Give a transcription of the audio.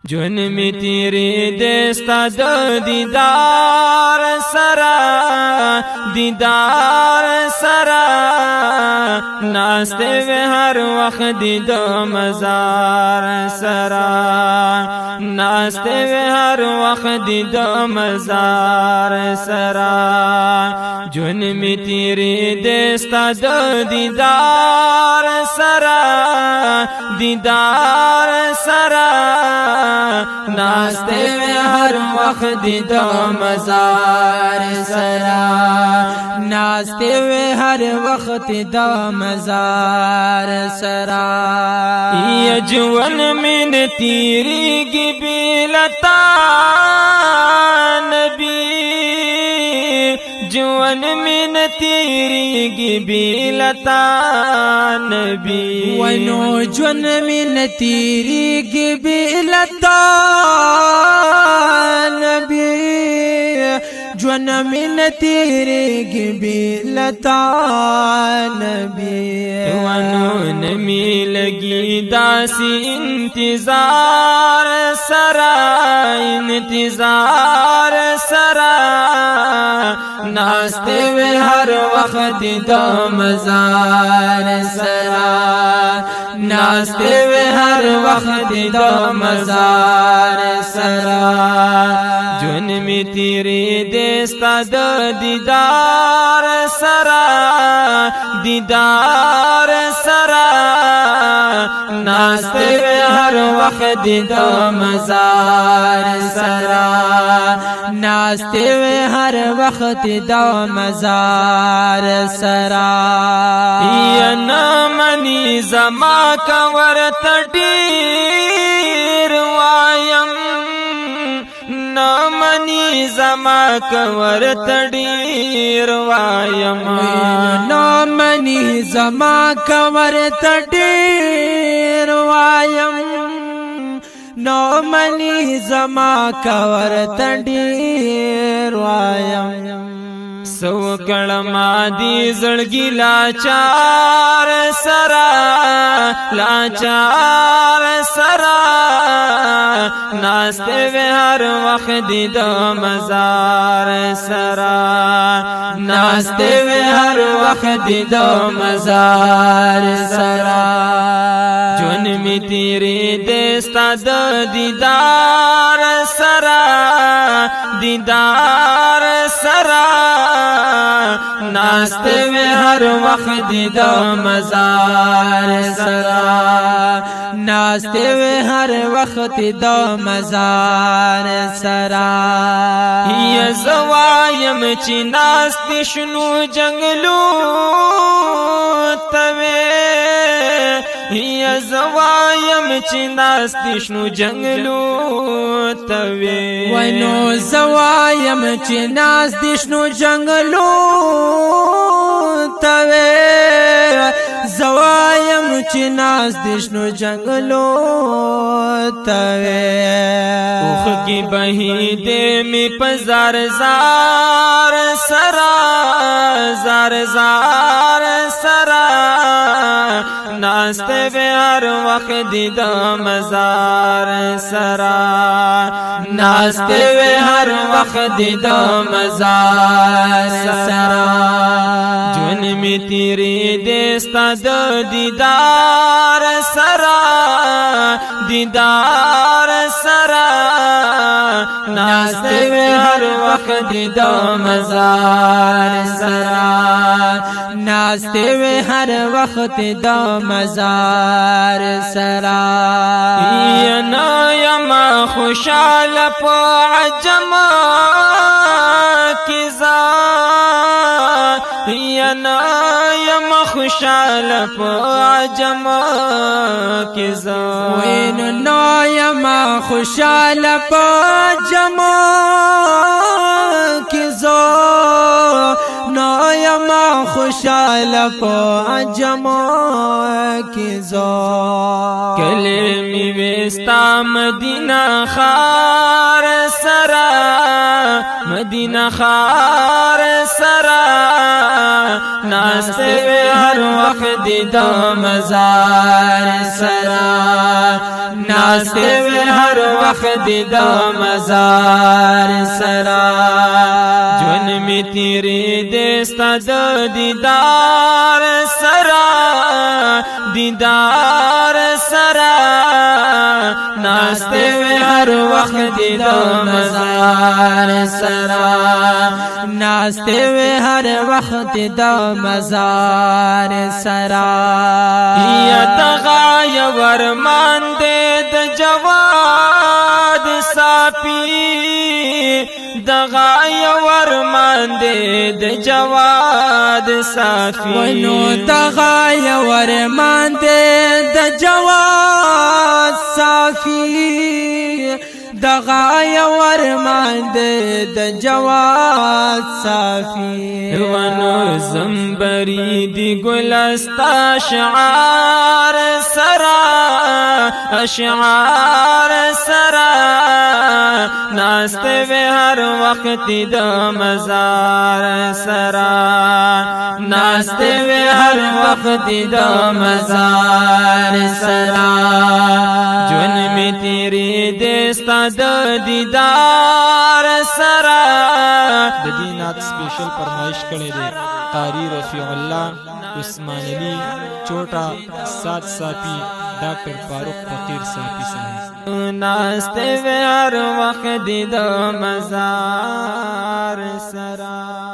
جون می تیری دستا د دیدار سرا دیدار سرا ناسته و هر وخت د مزار سرا ناسته و هر وخت د مزار سرا جون می تیری دستا د دیدار سرا دیدار سرا ناستے میں ہر وقت د مزار سرا ناستے میں ہر وقت د مزار سرا یہ جون من تیری کی بیلتا نبی جون من تیری کی بیلتا نبی ونو جون من تیری کی بیلتا نبی جون من تیری کی بیلتا نبی ونو نمی لگی داسی انتظار سرا انتظار سرا ناستے میں ہر وقت د مزار سرا ناستے میں ہر وقت د مزار سرا جون می تیری دستا د دیدار سرا دیدار سرا ناستے میں ہر وقت د مزار سرا ناستے میں ہر وقت د مزار سرا یا نامنی زما کور تډیر وایم نامنی زما کور تډیر وایم نامنی زما کور تډیر وایم نامنی زما کور تډیر وایم سو کلمہ دی زړګی لاچار سرا لاچار سرا ناستے و ہر وقت د مزار سرا ناستے و ہر وقت د مزار سرا جون می تیری دستا د دیدار سرا دیدار سرا ناستے میں ہر وقت د مزار سرا ناستے میں ہر وقت د مزار سرا یہ زوایم چی ناستی شنو جنگلو توے یہ زوایم چی ناستی شنو جنگلو توے ونو زوایم چی ناستی شنو جنگلو توے زوایم چی ناستی شنو جنگلو توے اوخ کی بہی دے می پزار زار سرا زار زار سرا ناستے بے ہر وقت د مزار سرا ناستے بے ہر وقت د مزار سرا جون می تیری دستا د دیدار سرا دیدار سرا ناستے میں ہر وقت د مزار سرا ناستے میں ہر وقت د مزار سرا یا نایما خوشال پا عجم کی ذات یا نایما خوشال پا عجم کی ذات وین نایما خوشال پا جما کی ذات نایما خوشال ستال په عجمو کې زو کلمی وستا مدینہ خار سرا مدینہ خار سرا ناستے ہر وقت دا مزار سرا ناستے ہر وقت دا مزار سرا جون می تیری دستا دا دیدار سرا دیدار سرا ناستے ہر وقت دا مزار سرا ناستے ہر وقت دا مزار سرا یا تغای ورمان دے د جواد ساپی دغای ورمان دے د جواد صافی ونو دغای ورمان دے د جواد صافی دغای ورمان دے د جواد صافی ونو زمبری دی گلستا شعار سرا اشعار سرا ناستے وے ہر وقت دا مزار سرا ناستے وے ہر وقت دا مزار سرا جون میں تیری دستا دا دیدار سرا دینات سپیشل فرمائش کړي دي قاری رفیع الله عثمان علی چوٹا سات ساپی ڈاکٹر فاروق فقیر صاحبی صاحب ناستے ہر وقت دا مزار سرا